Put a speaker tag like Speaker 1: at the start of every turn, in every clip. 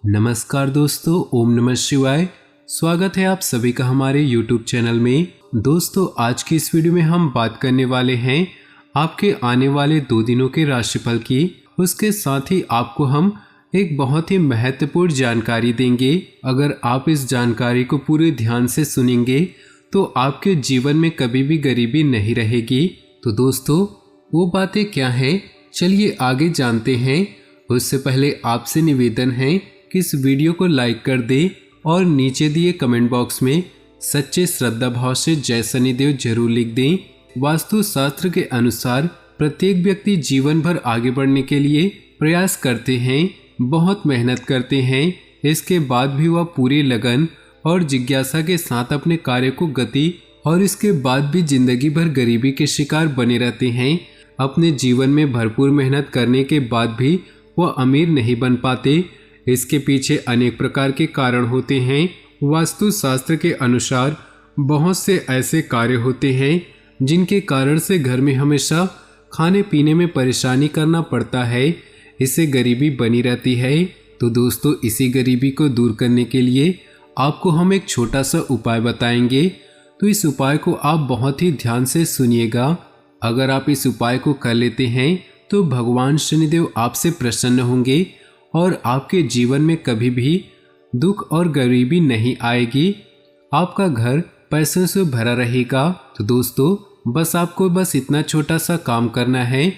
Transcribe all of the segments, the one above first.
Speaker 1: नमस्कार दोस्तों, ओम नमः शिवाय। स्वागत है आप सभी का हमारे YouTube चैनल में। दोस्तों, आज की इस वीडियो में हम बात करने वाले हैं आपके आने वाले 2 दिनों के राशिफल की। उसके साथ ही आपको हम एक बहुत ही महत्वपूर्ण जानकारी देंगे। अगर आप इस जानकारी को पूरे ध्यान से सुनेंगे तो आपके जीवन में कभी भी गरीबी नहीं रहेगी। तो दोस्तों, वो बातें क्या हैं, चलिए आगे जानते हैं। उससे पहले आपसे निवेदन है कि इस वीडियो को लाइक कर दें और नीचे दिए कमेंट बॉक्स में सच्चे श्रद्धा भाव से जय शनिदेव जरूर लिख दें। वास्तु शास्त्र के अनुसार प्रत्येक व्यक्ति जीवन भर आगे बढ़ने के लिए प्रयास करते हैं, बहुत मेहनत करते हैं। इसके बाद भी वह पूरी लगन और जिज्ञासा के साथ अपने कार्य को गति और इसके बाद भी जिंदगी भर गरीबी के शिकार बने रहते हैं। अपने जीवन में भरपूर मेहनत करने के बाद भी वह अमीर नहीं बन पाते। इसके पीछे अनेक प्रकार के कारण होते हैं। वास्तु शास्त्र के अनुसार बहुत से ऐसे कार्य होते हैं जिनके कारण से घर में हमेशा खाने पीने में परेशानी करना पड़ता है। इससे गरीबी बनी रहती है। तो दोस्तों, इसी गरीबी को दूर करने के लिए आपको हम एक छोटा सा उपाय बताएंगे। तो इस उपाय को आप बहुत ही ध्यान से सुनिएगा। अगर आप इस उपाय को कर लेते हैं तो भगवान शनिदेव आपसे प्रसन्न होंगे और आपके जीवन में कभी भी दुख और गरीबी नहीं आएगी। आपका घर पैसों से भरा रहेगा। तो दोस्तों, बस इतना छोटा सा काम करना है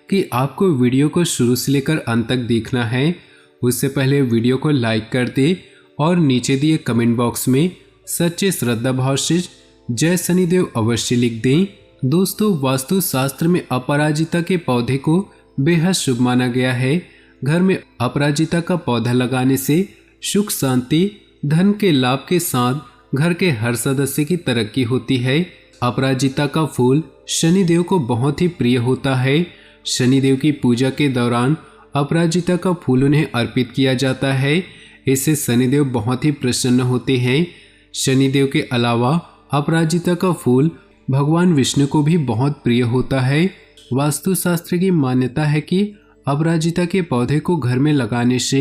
Speaker 1: कि आपको वीडियो को शुरू से लेकर अंत तक देखना है। उससे पहले वीडियो को लाइक कर दे और नीचे दिए कमेंट बॉक्स में सच्चे श्रद्धा भाव से जय शनिदेव अवश्य लिख दें। दोस्तों, वास्तु शास्त्र में अपराजिता के पौधे को बेहद शुभ माना गया है। घर में अपराजिता का पौधा लगाने से सुख शांति धन के लाभ के साथ घर के हर सदस्य की तरक्की होती है। अपराजिता का फूल शनिदेव को बहुत ही प्रिय होता है। शनिदेव की पूजा के दौरान अपराजिता का फूल उन्हें अर्पित किया जाता है। इससे शनिदेव बहुत ही प्रसन्न होते हैं। शनिदेव के अलावा अपराजिता का फूल भगवान विष्णु को भी बहुत प्रिय होता है। वास्तुशास्त्र की मान्यता है कि अपराजिता के पौधे को घर में लगाने से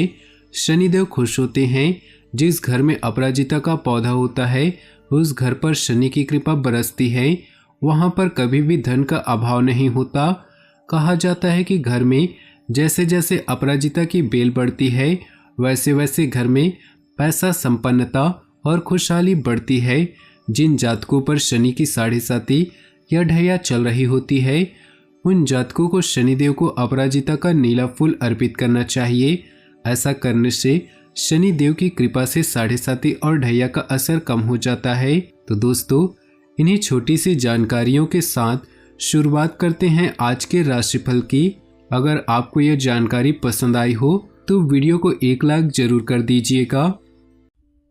Speaker 1: शनिदेव खुश होते हैं। जिस घर में अपराजिता का पौधा होता है उस घर पर शनि की कृपा बरसती है। वहां पर कभी भी धन का अभाव नहीं होता। कहा जाता है कि घर में जैसे जैसे अपराजिता की बेल बढ़ती है वैसे वैसे घर में पैसा, संपन्नता और खुशहाली बढ़ती है। जिन जातकों पर शनि की 7.5 या ढैया चल रही होती है उन जातकों को शनिदेव को अपराजिता का नीला फूल अर्पित करना चाहिए। ऐसा करने से शनिदेव की कृपा से 7.5 और ढैया का असर कम हो जाता है। तो दोस्तों, इन्हीं छोटी सी जानकारियों के साथ शुरुआत करते हैं आज के राशिफल की। अगर आपको यह जानकारी पसंद आई हो तो वीडियो को 1 लाइक जरूर कर दीजिएगा।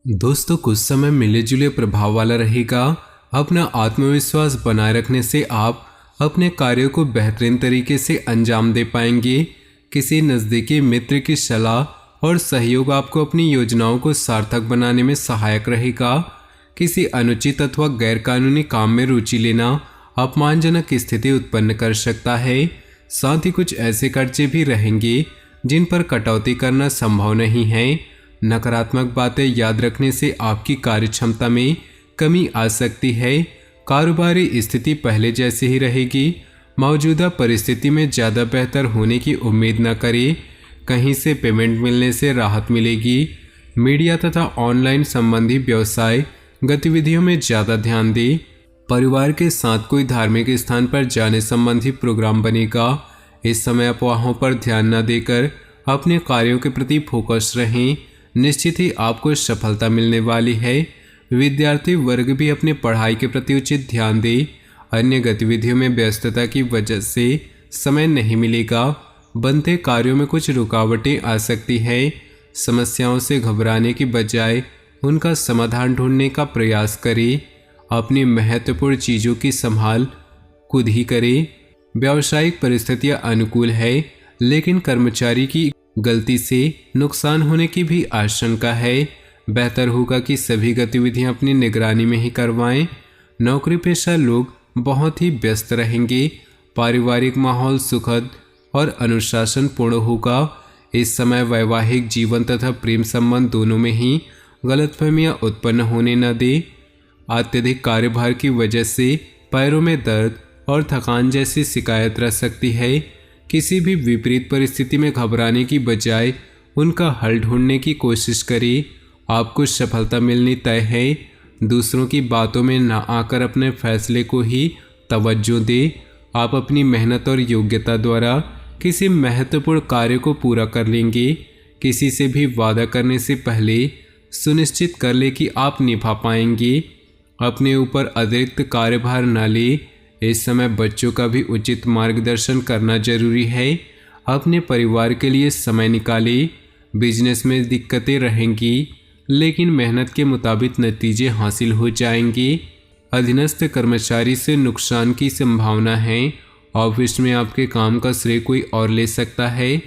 Speaker 1: दोस्तों, कुछ समय मिले जुले प्रभाव वाला रहेगा। अपना आत्मविश्वास बनाए रखने से आप अपने कार्यों को बेहतरीन तरीके से अंजाम दे पाएंगे। किसी नज़दीकी मित्र की सलाह और सहयोग आपको अपनी योजनाओं को सार्थक बनाने में सहायक रहेगा। किसी अनुचित अथवा गैरकानूनी काम में रुचि लेना अपमानजनक स्थिति उत्पन्न कर सकता है। साथ ही कुछ ऐसे कर्जे भी रहेंगे जिन पर कटौती करना संभव नहीं है। नकारात्मक बातें याद रखने से आपकी कार्यक्षमता में कमी आ सकती है। कारोबारी स्थिति पहले जैसी ही रहेगी। मौजूदा परिस्थिति में ज़्यादा बेहतर होने की उम्मीद न करें। कहीं से पेमेंट मिलने से राहत मिलेगी। मीडिया तथा ऑनलाइन संबंधी व्यवसाय गतिविधियों में ज़्यादा ध्यान दें। परिवार के साथ कोई धार्मिक स्थान पर जाने संबंधी प्रोग्राम बनेगा। इस समय अफवाहों पर ध्यान न देकर अपने कार्यों के प्रति फोकस रहें। निश्चित ही आपको सफलता मिलने वाली है। विद्यार्थी वर्ग भी अपने पढ़ाई के प्रति उचित ध्यान दे। अन्य गतिविधियों में व्यस्तता की वजह से समय नहीं मिलेगा। बनते कार्यों में कुछ रुकावटें आ सकती हैं। समस्याओं से घबराने की बजाय उनका समाधान ढूंढने का प्रयास करें। अपनी महत्वपूर्ण चीज़ों की संभाल खुद ही करें। व्यावसायिक परिस्थितियां अनुकूल है, लेकिन कर्मचारी की गलती से नुकसान होने की भी आशंका है। बेहतर होगा कि सभी गतिविधियां अपनी निगरानी में ही करवाएं। नौकरी पेशा लोग बहुत ही व्यस्त रहेंगे। पारिवारिक माहौल सुखद और अनुशासन पूर्ण होगा। इस समय वैवाहिक जीवन तथा प्रेम संबंध दोनों में ही गलतफहमियां उत्पन्न होने न दे। अत्यधिक कार्यभार की वजह से पैरों में दर्द और थकान जैसी शिकायत रह सकती है। किसी भी विपरीत परिस्थिति में घबराने की बजाय उनका हल ढूंढने की कोशिश करें। आपको सफलता मिलनी तय है। दूसरों की बातों में न आकर अपने फैसले को ही तवज्जो दें। आप अपनी मेहनत और योग्यता द्वारा किसी महत्वपूर्ण कार्य को पूरा कर लेंगे। किसी से भी वादा करने से पहले सुनिश्चित कर ले कि आप निभा पाएंगे। अपने ऊपर अतिरिक्त कार्यभार न ले। इस समय बच्चों का भी उचित मार्गदर्शन करना जरूरी है। अपने परिवार के लिए समय निकालें। बिजनेस में दिक्कतें रहेंगी, लेकिन मेहनत के मुताबिक नतीजे हासिल हो जाएंगे। अधीनस्थ कर्मचारी से नुकसान की संभावना है। ऑफिस में आपके काम का श्रेय कोई और ले सकता है।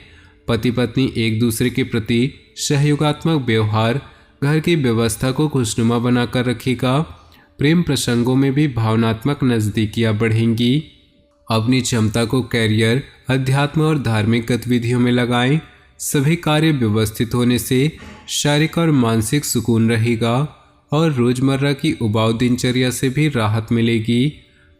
Speaker 1: पति पत्नी एक दूसरे के प्रति सहयोगात्मक व्यवहार घर की व्यवस्था को खुशनुमा बनाकर रखेगा। प्रेम प्रसंगों में भी भावनात्मक नज़दीकियाँ बढ़ेंगी। अपनी क्षमता को कैरियर, अध्यात्म और धार्मिक गतिविधियों में लगाएं। सभी कार्य व्यवस्थित होने से शारीरिक और मानसिक सुकून रहेगा और रोजमर्रा की उबाऊ दिनचर्या से भी राहत मिलेगी।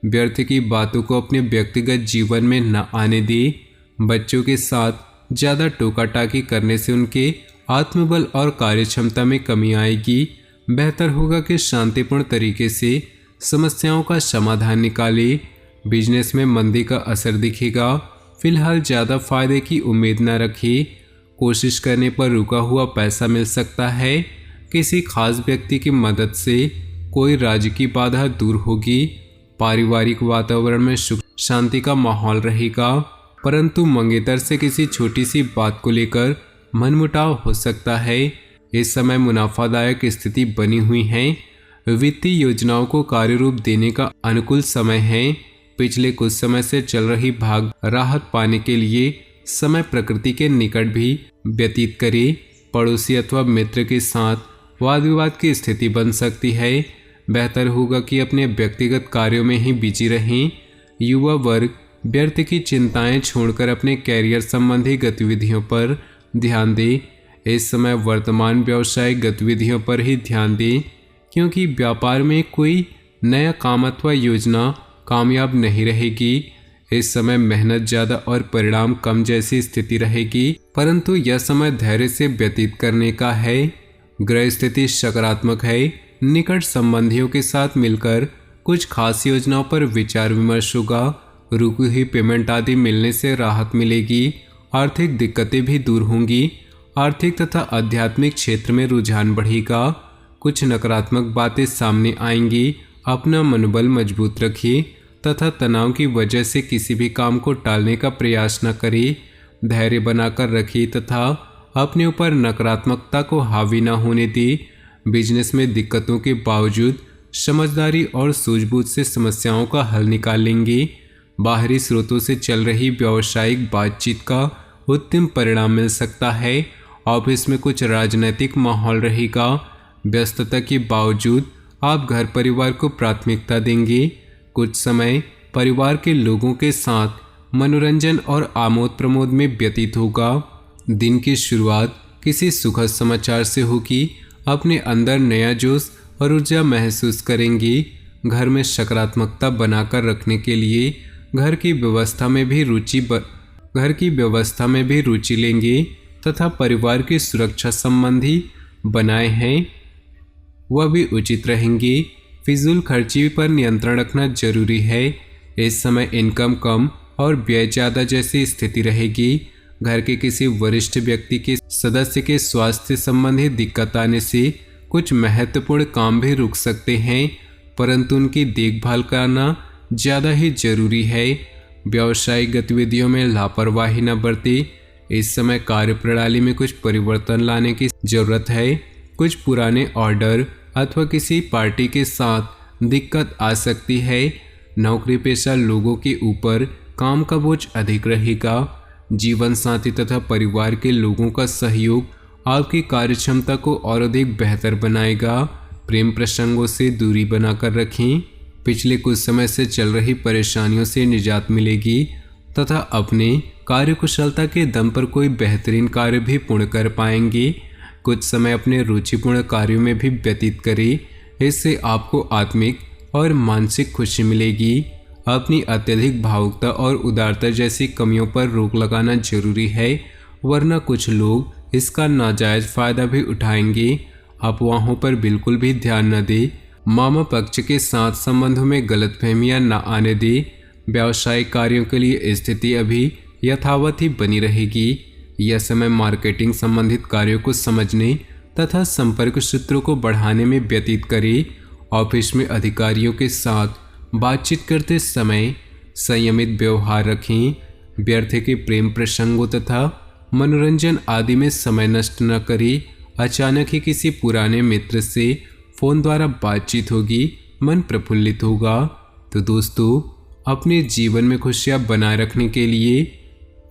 Speaker 1: व्यर्थ की बातों को अपने व्यक्तिगत जीवन में न आने दें। बच्चों के साथ ज़्यादा टोका टाकी करने से उनके आत्मबल और कार्यक्षमता में कमी आएगी। बेहतर होगा कि शांतिपूर्ण तरीके से समस्याओं का समाधान निकालें। बिजनेस में मंदी का असर दिखेगा। फिलहाल ज़्यादा फायदे की उम्मीद न रखें। कोशिश करने पर रुका हुआ पैसा मिल सकता है। किसी खास व्यक्ति की मदद से कोई राज्य की बाधा दूर होगी। पारिवारिक वातावरण में सुख शांति का माहौल रहेगा, परंतु मंगेतर से किसी छोटी सी बात को लेकर मनमुटाव हो सकता है। इस समय मुनाफादायक स्थिति बनी हुई है। वित्तीय योजनाओं को कार्यरूप देने का अनुकूल समय है। पिछले कुछ समय से चल रही भाग राहत पाने के लिए समय प्रकृति के निकट भी व्यतीत करें। पड़ोसी अथवा मित्र के साथ वाद विवाद की स्थिति बन सकती है। बेहतर होगा कि अपने व्यक्तिगत कार्यों में ही बिजी रहें। युवा वर्ग व्यर्थ की चिंताएं छोड़कर अपने कैरियर संबंधी गतिविधियों पर ध्यान दे। इस समय वर्तमान व्यावसायिक गतिविधियों पर ही ध्यान दें, क्योंकि व्यापार में कोई नया काम अथवा योजना कामयाब नहीं रहेगी। इस समय मेहनत ज़्यादा और परिणाम कम जैसी स्थिति रहेगी, परंतु यह समय धैर्य से व्यतीत करने का है। ग्रह स्थिति सकारात्मक है। निकट संबंधियों के साथ मिलकर कुछ खास योजनाओं पर विचार विमर्श होगा। रुकी हुई पेमेंट आदि मिलने से राहत मिलेगी। आर्थिक दिक्कतें भी दूर होंगी। आर्थिक तथा आध्यात्मिक क्षेत्र में रुझान बढ़ेगा। कुछ नकारात्मक बातें सामने आएंगी। अपना मनोबल मजबूत रखिए तथा तनाव की वजह से किसी भी काम को टालने का प्रयास न करें। धैर्य बनाकर रखिए तथा अपने ऊपर नकारात्मकता को हावी न होने दें। बिजनेस में दिक्कतों के बावजूद समझदारी और सूझबूझ से समस्याओं का हल निकाल लेंगे। बाहरी स्रोतों से चल रही व्यावसायिक बातचीत का उत्तम परिणाम मिल सकता है। ऑफिस में कुछ राजनीतिक माहौल रहेगा। व्यस्तता के बावजूद आप घर परिवार को प्राथमिकता देंगे। कुछ समय परिवार के लोगों के साथ मनोरंजन और आमोद प्रमोद में व्यतीत होगा। दिन की शुरुआत किसी सुखद समाचार से होगी। अपने अंदर नया जोश और ऊर्जा महसूस करेंगे। घर में सकारात्मकता बनाकर रखने के लिए घर की व्यवस्था में भी रुचि लेंगे तथा परिवार की सुरक्षा संबंधी बनाए हैं वह भी उचित रहेंगे। फिजूल खर्ची पर नियंत्रण रखना जरूरी है। इस समय इनकम कम और व्यय ज़्यादा जैसी स्थिति रहेगी। घर के किसी वरिष्ठ व्यक्ति के सदस्य के स्वास्थ्य संबंधी दिक्कत आने से कुछ महत्वपूर्ण काम भी रुक सकते हैं, परंतु उनकी देखभाल करना ज़्यादा ही जरूरी है। व्यावसायिक गतिविधियों में लापरवाही न बरतें। इस समय कार्यप्रणाली में कुछ परिवर्तन लाने की जरूरत है। कुछ पुराने ऑर्डर अथवा किसी पार्टी के साथ दिक्कत आ सकती है। नौकरी पेशा लोगों के ऊपर काम का बोझ अधिक रहेगा। जीवन साथी तथा परिवार के लोगों का सहयोग आपकी कार्यक्षमता को और अधिक बेहतर बनाएगा। प्रेम प्रसंगों से दूरी बनाकर रखें। पिछले कुछ समय से चल रही परेशानियों से निजात मिलेगी तथा अपने कार्यकुशलता के दम पर कोई बेहतरीन कार्य भी पूर्ण कर पाएंगे। कुछ समय अपने रुचिपूर्ण कार्यों में भी व्यतीत करें, इससे आपको आत्मिक और मानसिक खुशी मिलेगी। अपनी अत्यधिक भावुकता और उदारता जैसी कमियों पर रोक लगाना जरूरी है, वरना कुछ लोग इसका नाजायज फायदा भी उठाएंगे। अफवाहों पर बिल्कुल भी ध्यान न दें। मामा पक्ष के साथ संबंधों में गलतफहमियां न आने दें। व्यावसायिक कार्यों के लिए स्थिति अभी यथावत ही बनी रहेगी। यह समय मार्केटिंग संबंधित कार्यों को समझने तथा संपर्क सूत्रों को बढ़ाने में व्यतीत करें। ऑफिस में अधिकारियों के साथ बातचीत करते समय संयमित व्यवहार रखें। व्यर्थ के प्रेम प्रसंगों तथा मनोरंजन आदि में समय नष्ट न करें। अचानक ही किसी पुराने मित्र से फोन द्वारा बातचीत होगी, मन प्रफुल्लित होगा। तो दोस्तों, अपने जीवन में खुशियां बनाए रखने के लिए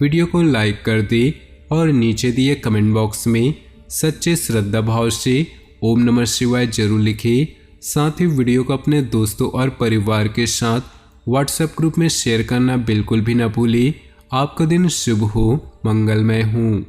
Speaker 1: वीडियो को लाइक कर दें और नीचे दिए कमेंट बॉक्स में सच्चे श्रद्धा भाव से ओम नमः शिवाय जरूर लिखें। साथ ही वीडियो को अपने दोस्तों और परिवार के साथ व्हाट्सएप ग्रुप में शेयर करना बिल्कुल भी न भूलें। आपका दिन शुभ हो, मंगलमय हो।